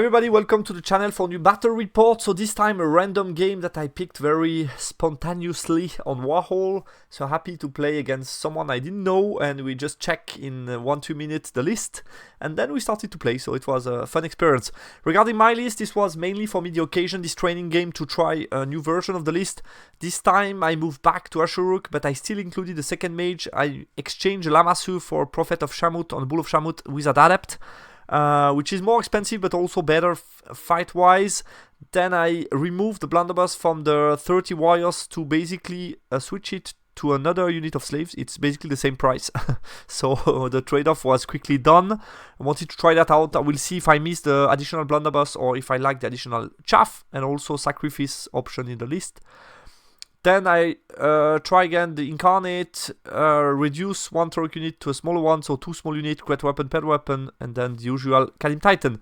everybody, welcome to the channel for a new battle report. So this time a random game that I picked very spontaneously on Warhall. So happy to play against someone I didn't know, and we just check in 1-2 minutes the list, and then we started to play, so it was a fun experience. Regarding my list, this was mainly for me the occasion, this training game, to try a new version of the list. This time I moved back to Ashuruk, but I still included the second mage. I exchanged Lamassu for Prophet of Shamut on Bull of Shamut with an Adept. Which is more expensive but also better fight-wise. Then I removed the blunderbuss from the 30 warriors to basically switch it to another unit of slaves. It's basically the same price. So the trade-off was quickly done. I wanted to try that out. I will see if I miss the additional blunderbuss or if I like the additional chaff and also sacrifice option in the list. Then I try again the Incarnate, reduce one Torque unit to a smaller one, so 2 small units, Great Weapon, Pet Weapon, and then the usual Kalim Titan.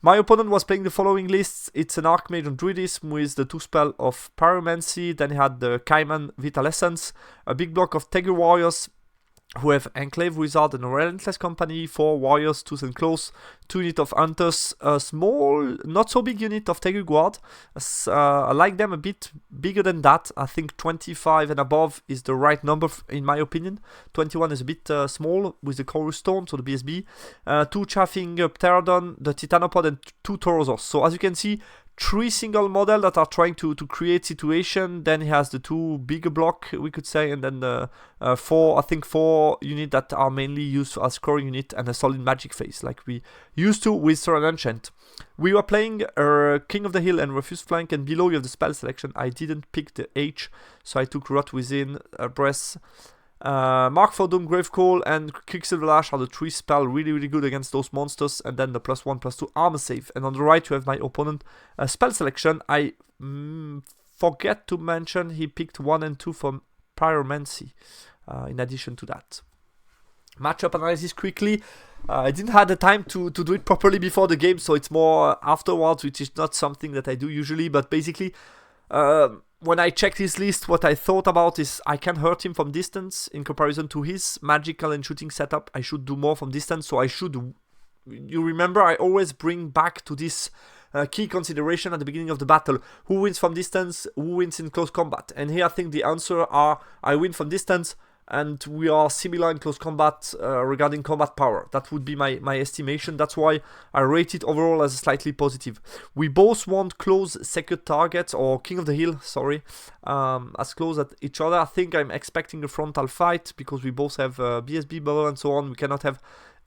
My opponent was playing the following lists. It's an Archmage on Druidism with the 2 spell of Pyromancy, then he had the Kaiman Vital Essence, a big block of Tegu Warriors, who have Enclave Wizard and a Relentless Company, 4 Warriors, Tooth and Claws, 2 units of Hunters, a small, not so big unit of Tegu Guard. I like them a bit bigger than that. I think 25 and above is the right number in my opinion. 21 is a bit small with the Chorus Stone, so the BSB. 2 Chaffing Pterodon, the Titanopod, and 2 Taurosaurs. So as you can see, 3 single model that are trying to create situation. Then he has the 2 bigger block, we could say, and then the 4 units that are mainly used as scoring unit and a solid magic phase, like we used to with Saurian Enchant. We were playing King of the Hill and Refuse Flank, and below you have the spell selection. I didn't pick the H, so I took Rot Within, Breath, Mark for Doom, Gravecall, and Quicksilver Lash are the 3 spell really good against those monsters, and then the +1/+2 armor save. And on the right you have my opponent spell selection. I forget to mention he picked 1 and 2 from Pyromancy in addition to that. Matchup analysis quickly. I didn't have the time to do it properly before the game, so it's more afterwards, which is not something that I do usually, but basically when I checked his list, what I thought about is I can hurt him from distance in comparison to his magical and shooting setup. I should do more from distance, so I should... You remember, I always bring back to this key consideration at the beginning of the battle. Who wins from distance, who wins in close combat? And here I think the answer are I win from distance, and we are similar in close combat regarding combat power. That would be my estimation. That's why I rate it overall as slightly positive. We both want close second targets, or King of the Hill, sorry, as close at each other. I think I'm expecting a frontal fight because we both have BSB bubble and so on. We cannot have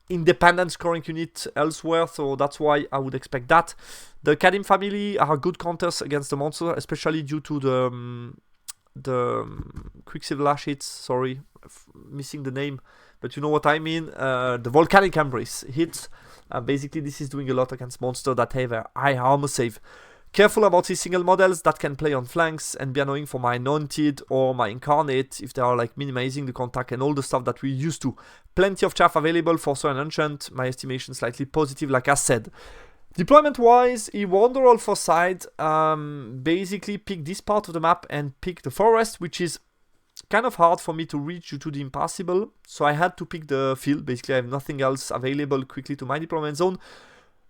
independent scoring unit elsewhere, so that's why I would expect that. The Kadim family are good counters against the monster, especially due to the Quicksilver Lash hits, sorry, missing the name, but you know what I mean, the Volcanic Embrace hits. Basically this is doing a lot against monsters that have a high armor save. Careful about his single models that can play on flanks and be annoying for my Anointed or my Incarnate if they are like minimizing the contact and all the stuff that we used to. Plenty of chaff available for Saurian Enchant, my estimation slightly positive like I said. Deployment wise, he wandered all 4 sides, basically pick this part of the map and pick the forest, which is kind of hard for me to reach due to the impassable, so I had to pick the field. Basically I have nothing else available quickly to my deployment zone.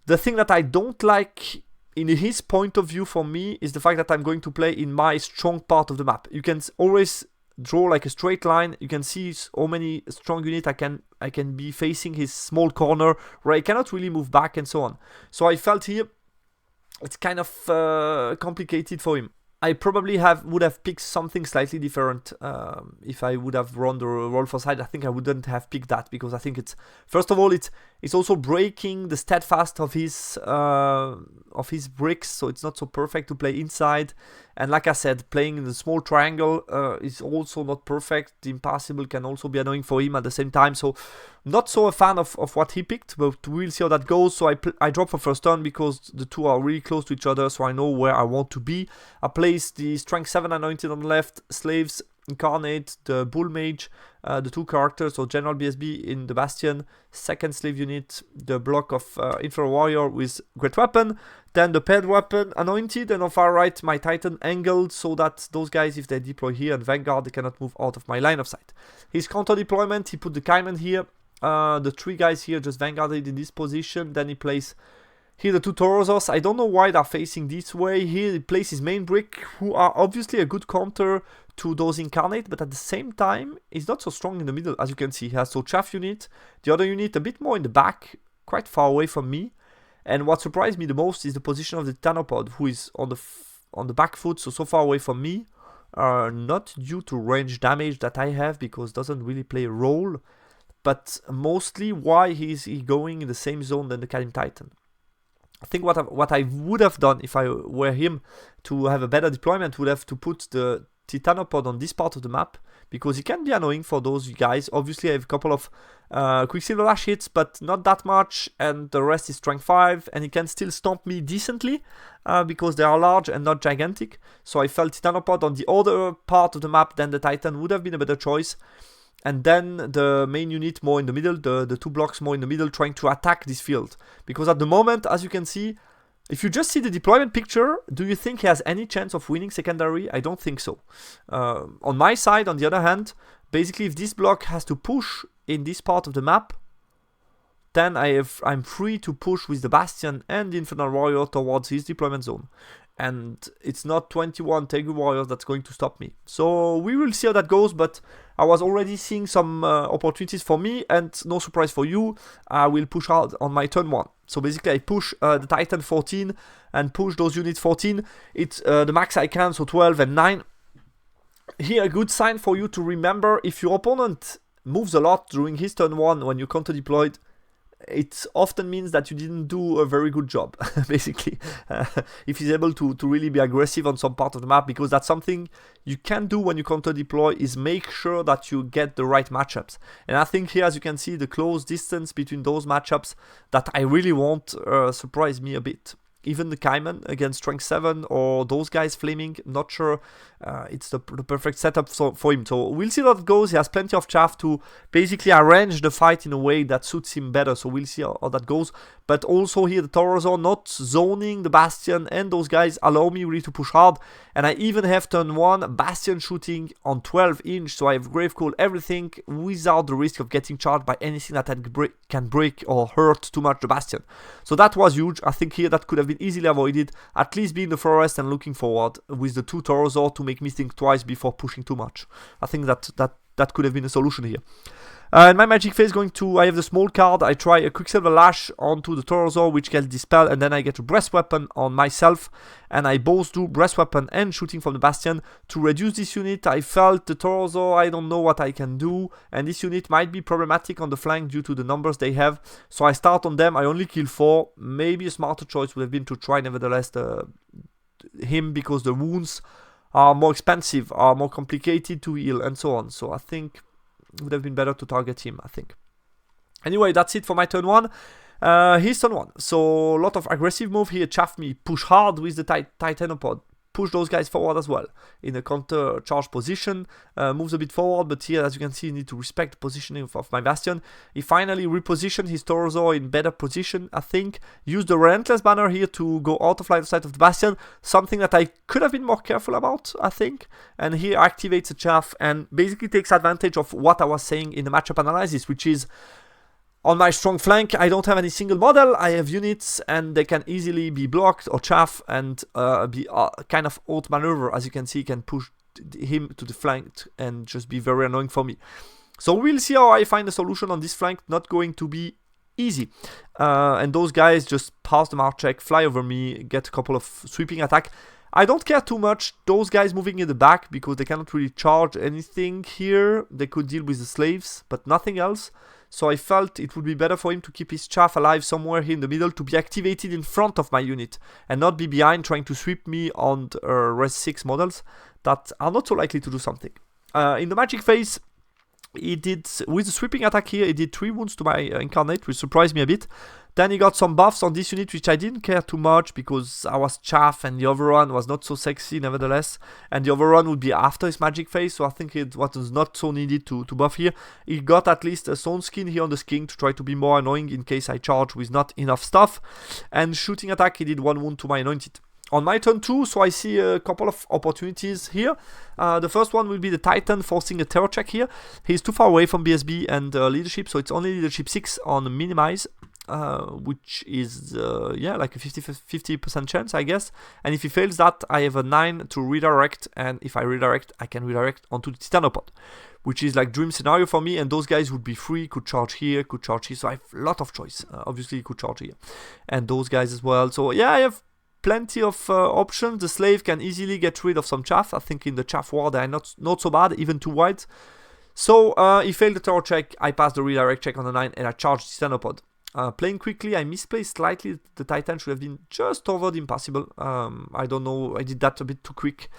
The thing that I don't like in his point of view for me is the fact that I'm going to play in my strong part of the map. You can always draw like a straight line. You can see how many strong units I can be facing his small corner where I cannot really move back and so on. So I felt here it's kind of complicated for him. I probably would have picked something slightly different if I would have run the roll for side. I think I wouldn't have picked that because I think it's, first of all, it's also breaking the steadfast of his bricks, so it's not so perfect to play inside. And like I said, playing in the small triangle is also not perfect. The impassable can also be annoying for him at the same time. So not so a fan of what he picked, but we'll see how that goes. So I drop for first turn because the 2 are really close to each other, so I know where I want to be. I place the Strength 7 Anointed on the left, Slaves, Incarnate, the Bull Mage, the 2 characters, so General BSB in the Bastion, second slave unit, the block of Infernal Warrior with Great Weapon, then the Paired Weapon, Anointed, and on far right my Titan angled so that those guys, if they deploy here and Vanguard, they cannot move out of my line of sight. His counter deployment, he put the Kaiman here, the 3 guys here just Vanguarded in this position, then he plays Here the two Taurosaurs, I don't know why they're facing this way. Here he places his main brick, who are obviously a good counter to those Incarnate, but at the same time, he's not so strong in the middle, as you can see. He has so Chaff unit, the other unit a bit more in the back, quite far away from me. And what surprised me the most is the position of the Titanosaur, who is on the back foot, so far away from me. Not due to range damage that I have, because it doesn't really play a role, but mostly why is he going in the same zone than the Kalim Titan. I think what I would have done if I were him to have a better deployment would have to put the Titanopod on this part of the map, because he can be annoying for those guys. Obviously I have a couple of Quicksilver Lash hits, but not that much, and the rest is strength 5, and he can still stomp me decently because they are large and not gigantic. So I felt Titanopod on the other part of the map than the Titan would have been a better choice. And then the main unit more in the middle, the 2 blocks more in the middle, trying to attack this field. Because at the moment, as you can see, if you just see the deployment picture, do you think he has any chance of winning secondary? I don't think so. On my side, on the other hand, basically if this block has to push in this part of the map, then I'm free to push with the Bastion and the Infernal Warrior towards his deployment zone. And it's not 21 Tegu Warriors that's going to stop me. So we will see how that goes, but I was already seeing some opportunities for me, and no surprise for you, I will push hard on my turn 1. So basically I push the Titan 14 and push those units 14. It's the max I can, so 12 and 9. Here a good sign for you to remember, if your opponent moves a lot during his turn 1 when you counter deployed, it often means that you didn't do a very good job, basically. If he's able to really be aggressive on some part of the map, because that's something you can do when you counter deploy, is make sure that you get the right matchups. And I think here, as you can see, the close distance between those matchups that I really want surprised me a bit. Even the Cayman against strength 7 or those guys flaming, not sure it's the perfect setup for him. So we'll see how it goes. He has plenty of chaff to basically arrange the fight in a way that suits him better. So we'll see how that goes. But also here the Taurosaur not zoning the Bastion, and those guys allow me really to push hard. And I even have turn 1 Bastion shooting on 12 inch. So I have Gravecoil everything without the risk of getting charged by anything that can break or hurt too much the Bastion. So that was huge. I think here that could have been easily avoided, at least be in the forest and looking forward with the 2 Taurosaur to make me think twice before pushing too much. I think that could have been a solution here. In my magic phase, I have the small card. I try a Quicksilver Lash onto the Taurosaur, which gets dispel, and then I get a Breast Weapon on myself, and I both do Breast Weapon and shooting from the Bastion to reduce this unit. I felt the Taurosaur, I don't know what I can do, and this unit might be problematic on the flank due to the numbers they have, so I start on them. I only kill 4. Maybe a smarter choice would have been to try nevertheless him, because the wounds are more expensive, are more complicated to heal, and so on. So I think it would have been better to target him, I think. Anyway, that's it for my turn 1. Here's turn 1. So a lot of aggressive move here. Chaff me, push hard with the Titanopod. Push those guys forward as well in a counter charge position. Moves a bit forward, but here, as you can see, you need to respect the positioning of my Bastion. He finally repositioned his Taurosaur in better position, I think. Used the Relentless Banner here to go out of line of sight of the Bastion, something that I could have been more careful about, I think. And here activates a chaff and basically takes advantage of what I was saying in the matchup analysis, which is, on my strong flank, I don't have any single model. I have units, and they can easily be blocked or chaff and be kind of out-maneuver. As you can see, can push him to the flank and just be very annoying for me. So we'll see how I find a solution on this flank. Not going to be easy. And those guys just pass the mark check, fly over me, get a couple of sweeping attack. I don't care too much those guys moving in the back, because they cannot really charge anything here. They could deal with the slaves, but nothing else. So I felt it would be better for him to keep his chaff alive somewhere here in the middle, to be activated in front of my unit and not be behind trying to sweep me on Res 6 models that are not so likely to do something. In the magic phase, he did, with the sweeping attack here, he did 3 wounds to my Incarnate, which surprised me a bit. Then he got some buffs on this unit, which I didn't care too much, because I was chaff and the overrun was not so sexy nevertheless. And the overrun would be after his magic phase, so I think it was not so needed to buff here. He got at least a stone skin here on the skin to try to be more annoying in case I charge with not enough stuff. And shooting attack, he did 1 wound to my Anointed. On my turn 2, so I see a couple of opportunities here. The first one will be the Titan forcing a terror check here. He's too far away from BSB and leadership, so it's only leadership 6 on minimize. which is yeah, like a 50% chance, I guess. And if he fails that, I have a 9 to redirect, and if I redirect, I can redirect onto the T9A pod, which is like dream scenario for me. And those guys would be free, could charge here, so I have a lot of choice. Obviously, could charge here, and those guys as well. So yeah, I have plenty of options. The slave can easily get rid of some chaff. I think in the chaff war they are not so bad, even 2 white. So he failed the terror check, I passed the redirect check on the 9, and I charged the T9A pod. Playing quickly, I misplaced slightly. The Titan should have been just over the Impassable. I don't know, I did that a bit too quick.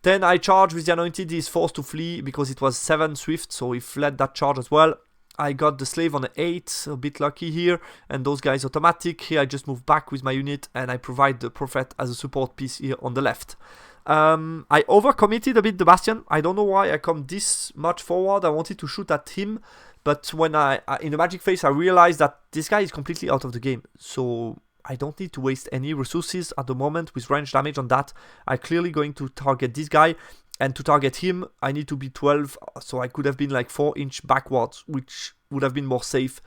Then I charged with the Anointed. He's forced to flee because it was 7 Swift, so he fled that charge as well. I got the slave on the 8, a bit lucky here, and those guys automatic. Here I just move back with my unit, and I provide the Prophet as a support piece here on the left. I overcommitted a bit the Bastion. I don't know why I come this much forward. I wanted to shoot at him, but when I in the magic phase, I realized that this guy is completely out of the game. So I don't need to waste any resources at the moment with range damage on that. I'm clearly going to target this guy, and to target him, I need to be 12. So I could have been like 4 inch backwards, which would have been more safe.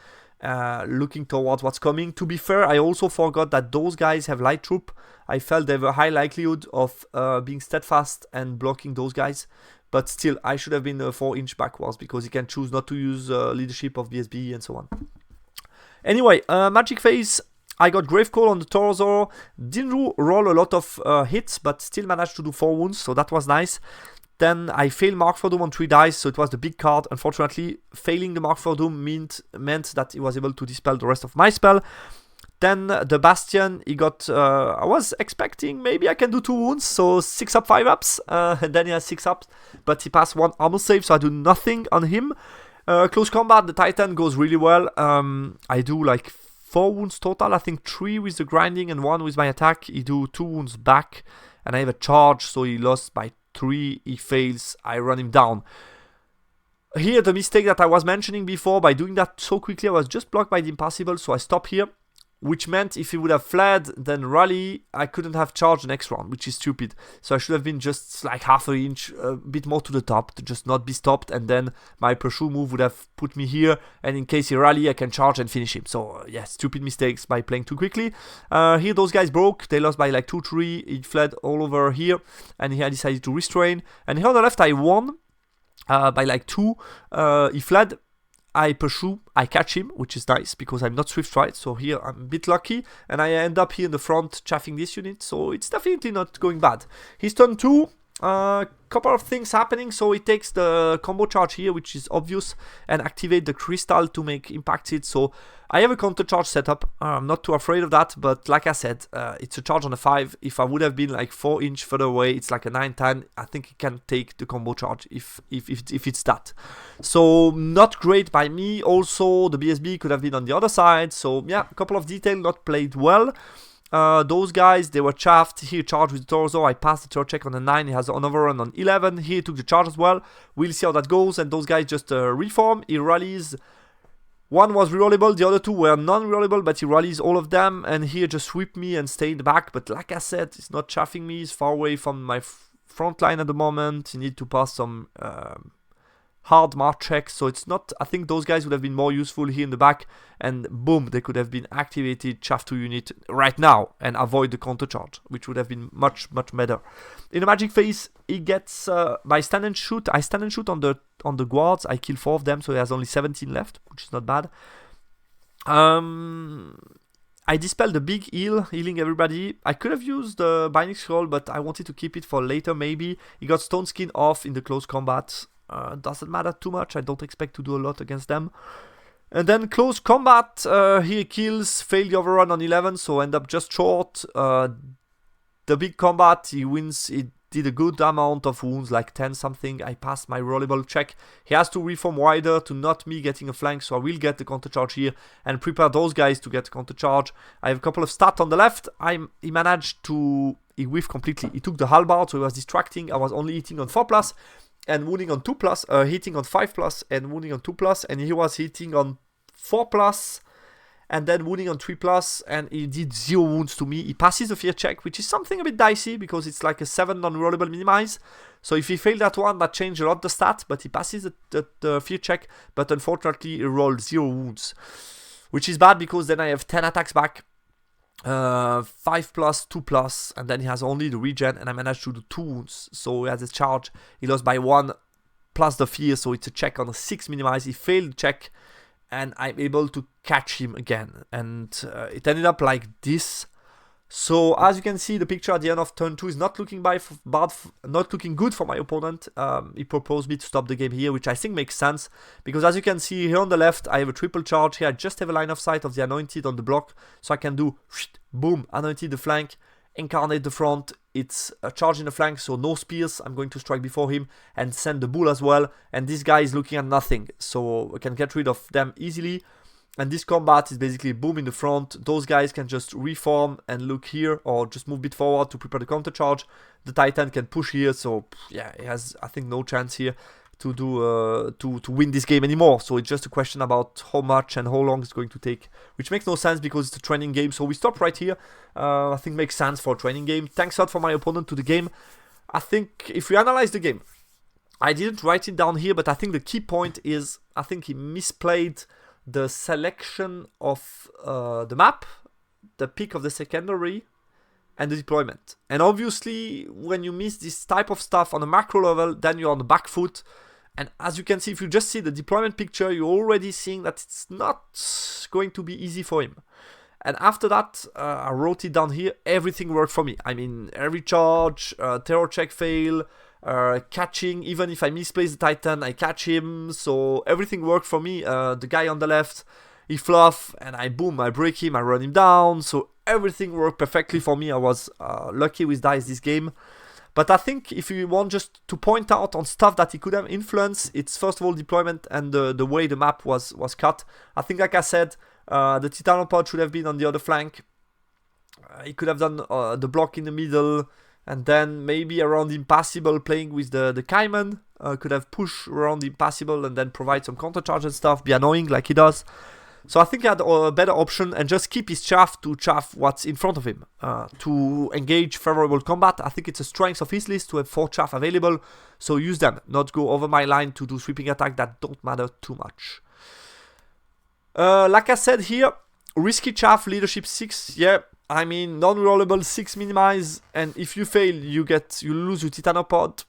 Looking towards what's coming. To be fair, I also forgot that those guys have light troop. I felt they have a high likelihood of being steadfast and blocking those guys, but still I should have been 4 inch backwards because he can choose not to use leadership of BSB and so on. Anyway, magic phase, I got Gravecall on the torso. Didn't roll a lot of hits, but still managed to do 4 wounds, so that was nice. Then I failed Mark for Doom on 3 dice, so it was the big card. Unfortunately, failing the Mark for Doom meant that he was able to dispel the rest of my spell. Then the Bastion, he got, I was expecting maybe I can do 2 wounds, so 6 up, 5 ups, and then he has 6 ups, but he passed 1 armor save, so I do nothing on him. Close combat, the Titan goes really well. I do like 4 wounds total, I think 3 with the grinding and 1 with my attack. He do 2 wounds back, and I have a charge, so he lost by 3, he fails, I run him down. Here, the mistake that I was mentioning before, by doing that so quickly, I was just blocked by the Impassable, so I stop here, which meant if he would have fled, then rally, I couldn't have charged the next round, which is stupid. So I should have been just like half an inch, a bit more to the top, to just not be stopped, and then my pursue move would have put me here, and in case he rally, I can charge and finish him. So yeah, stupid mistakes by playing too quickly. Here those guys broke, they lost by like 2-3, he fled all over here, and here I decided to restrain. And here on the left I won by like 2, he fled. I pursue, I catch him, which is nice because I'm not swift right, so here I'm a bit lucky, and I end up here in the front chaffing this unit, so it's definitely not going bad. He's turn 2, couple of things happening, so he takes the combo charge here, which is obvious, and activate the crystal to make impact it, so I have a counter charge setup. I'm not too afraid of that, but like I said, it's a charge on a 5. If I would have been like 4 inch further away, it's like a 9-10. I think he can take the combo charge if it's that. So not great by me. Also, the BSB could have been on the other side. So yeah, a couple of details not played well. Those guys, they were chaffed. Here charged with the torso. I passed the third check on the 9. He has an overrun on 11. Here took the charge as well. We'll see how that goes. And those guys just reform. He rallies. One was rerollable, the other 2 were non-rerollable, but he rallies all of them, and here just sweep me and stay in the back. But like I said, it's not chaffing me, he's far away from my front line at the moment. He need to pass some hard march checks, so it's not, I think those guys would have been more useful here in the back, and boom, they could have been activated, chaff 2 unit right now, and avoid the counter charge, which would have been much better. In the magic phase, he gets by stand and shoot. I stand and shoot on the guards. I kill 4 of them, so he has only 17 left, which is not bad. I dispelled the big healing everybody. I could have used the Binding Scroll, but I wanted to keep it for later maybe. He got Stone Skin off in the close combat. Doesn't matter too much. I don't expect to do a lot against them. And then close combat, he kills, failed the overrun on 11, so end up just short. The big combat, he wins. He did a good amount of wounds, like 10 something. I passed my rollable check. He has to reform wider to not me getting a flank, so I will get the counter charge here and prepare those guys to get counter charge. I have a couple of stats on the left. He managed to, he whiffed completely. He took the halberd, so he was distracting. I was only hitting on 4+. And wounding on 2+, hitting on 5+, and wounding on 2+, and he was hitting on 4+, and then wounding on 3+, and he did 0 wounds to me. He passes the fear check, which is something a bit dicey, because it's like a 7 non-rollable minimize. So if he failed that one, that changed a lot the stats, but he passes the fear check, but unfortunately he rolled 0 wounds. which is bad because then I have 10 attacks back, 5+, 2+, and then he has only the regen, and I managed to do 2 wounds. So he has a charge, he lost by 1 plus the fear, so it's a check on a 6 minimize. He failed the check, and I'm able to catch him again, and it ended up like this. So as you can see, the picture at the end of turn 2 is not looking not looking good for my opponent. He proposed me to stop the game here, which I think makes sense, because as you can see here on the left, I have a triple charge here. I just have a line of sight of the Anointed on the block, so I can do boom, Anointed the flank, Incarnate the front. It's a charge in the flank, so no spears. I'm going to strike before him and send the bull as well. And this guy is looking at nothing, so I can get rid of them easily. And this combat is basically boom in the front. Those guys can just reform and look here, or just move a bit forward to prepare the counter charge. The Titan can push here, so yeah, he has, I think, no chance here to do to win this game anymore. So it's just a question about how much and how long it's going to take, which makes no sense because it's a training game. So we stop right here. I think makes sense for a training game. Thanks a lot for my opponent to the game. I think if we analyze the game, I didn't write it down here, but I think the key point is I think he misplayed the selection of the map, the pick of the secondary, and the deployment. And obviously, when you miss this type of stuff on a macro level, then you're on the back foot. And as you can see, if you just see the deployment picture, you're already seeing that it's not going to be easy for him. And after that, I wrote it down here, everything worked for me. I mean, every charge, terror check fail, catching, even if I misplace the Titan, I catch him, so everything worked for me. The guy on the left, he fluff, and I break him, I run him down, so everything worked perfectly for me. I was lucky with dice this game. But I think if you want just to point out on stuff that he could have influence, it's first of all deployment and the way the map was cut. I think, like I said, the Titanopod should have been on the other flank. He could have done the block in the middle, and then maybe around the Impassable, playing with the Cayman, could have pushed around the Impassable and then provide some counter charge and stuff, be annoying like he does. So I think he had a better option and just keep his chaff to chaff what's in front of him, to engage favorable combat. I think it's a strength of his list to have 4 chaff available, so use them, not go over my line to do sweeping attack that don't matter too much. Like I said here, risky chaff, leadership 6, yeah. I mean, non-rollable 6 minimize, and if you fail, you lose your Titanopod.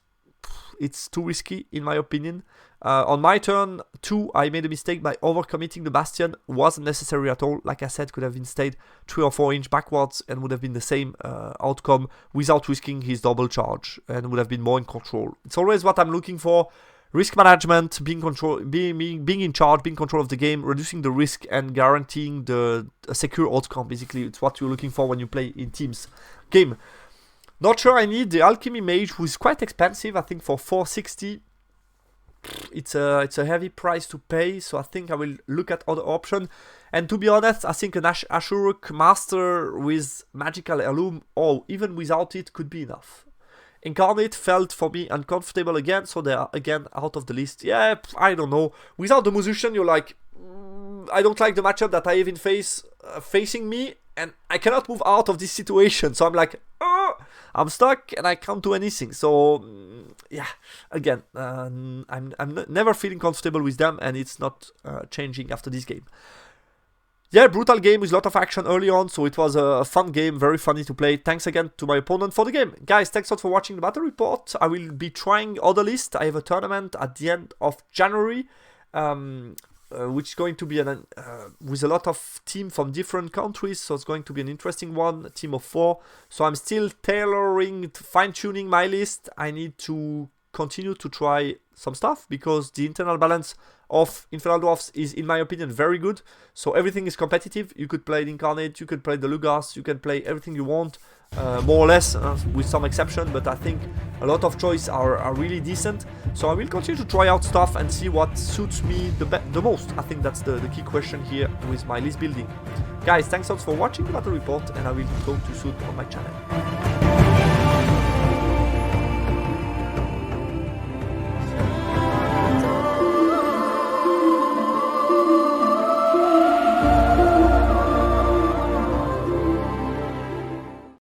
It's too risky, in my opinion. On my turn 2, I made a mistake by overcommitting the Bastion. Wasn't necessary at all. Like I said, could have instead 3 or 4 inch backwards and would have been the same outcome without risking his double charge and would have been more in control. It's always what I'm looking for. Risk management, being in charge, being in control of the game, reducing the risk and guaranteeing a secure outcome. Basically, it's what you're looking for when you play in teams game. Not sure I need the Alchemy Mage, who is quite expensive. I think for 460, it's a heavy price to pay. So I think I will look at other options. And to be honest, I think an Ashuruk Master with Magical Heirloom, or even without it, could be enough. Incarnate felt for me uncomfortable again, so they are again out of the list. Yeah, I don't know. Without the musician, you're like, I don't like the matchup that I have in facing me, and I cannot move out of this situation. So I'm like, I'm stuck and I can't do anything. So yeah, again, I'm never feeling comfortable with them, and it's not changing after this game. Yeah, brutal game with a lot of action early on, so it was a fun game, very funny to play. Thanks again to my opponent for the game. Guys, thanks a lot for watching the battle report. I will be trying other lists. I have a tournament at the end of January, which is going to be with a lot of teams from different countries, so it's going to be an interesting one, a team of 4. So I'm still tailoring, fine-tuning my list. I need to continue to try some stuff because the internal balance of Infernal Dwarves is, in my opinion, very good. So everything is competitive. You could play the Incarnate, you could play the Lugas, you can play everything you want, more or less, with some exception. But I think a lot of choices are really decent. So I will continue to try out stuff and see what suits me the most. I think that's the key question here with my list building. Guys, thanks a lot for watching the battle report, and I will talk to you soon on my channel.